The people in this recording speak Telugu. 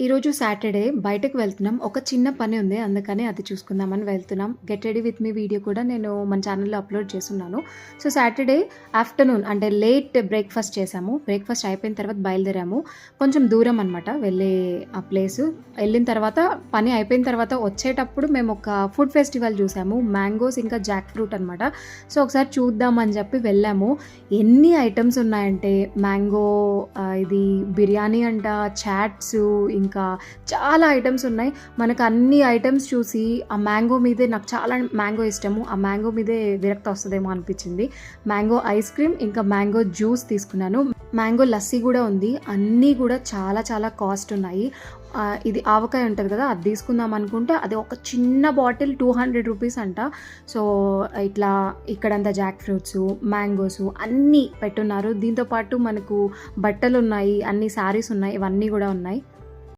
ఈరోజు సాటర్డే బయటకు వెళ్తున్నాం. ఒక చిన్న పని ఉంది. అందుకని అది చూసుకుందామని వెళ్తున్నాం. Get ready with me video కూడా నేను మన ఛానెల్‌లో అప్‌లోడ్ చేసున్నాను. సో, సాటర్డే ఆఫ్టర్‌నూన్ అంటే లేట్ బ్రేక్‌ఫాస్ట్ చేశాము. బ్రేక్‌ఫాస్ట్ అయిపోయిన తర్వాత బయలుదేరాము. కొంచెం దూరం అనమాట వెళ్ళే ఆ ప్లేసు. వెళ్ళిన తర్వాత పని అయిపోయిన తర్వాత వచ్చేటప్పుడు మేము ఒక ఫుడ్ ఫెస్టివల్ చూసాము. మ్యాంగోస్ ఇంకా జాక్ ఫ్రూట్ అనమాట. సో, ఒకసారి చూద్దాం అని చెప్పి వెళ్ళాము. ఎన్ని ఐటెమ్స్ ఉన్నాయంటే మ్యాంగో ఇది బిర్యానీ అంట, చాట్సు ఇంకా చాలా ఐటెమ్స్ ఉన్నాయి. మనకు అన్ని ఐటెమ్స్ చూసి ఆ మ్యాంగో మీదే నాకు చాలా మ్యాంగో ఇష్టము. ఆ మ్యాంగో మీదే విరక్తి వస్తదేమో అనిపించింది. మ్యాంగో ఐస్ క్రీమ్ ఇంకా మ్యాంగో జ్యూస్ తీసుకున్నాను. మ్యాంగో లస్సీ కూడా ఉంది. అన్నీ కూడా చాలా చాలా కాస్ట్ ఉన్నాయి. ఇది ఆవకాయ ఉంటది కదా! అది తీసుకుందాం అనుకుంటే అది ఒక చిన్న బాటిల్ 200 రూపీస్ అంట. సో, ఇట్లా ఇక్కడంతా జాక్ ఫ్రూట్సు, మ్యాంగోసు అన్నీ పెట్టున్నారు. దీంతో పాటు మనకు బట్టలున్నాయి, అన్ని శారీస్ ఉన్నాయి. ఇవన్నీ కూడా ఉన్నాయి.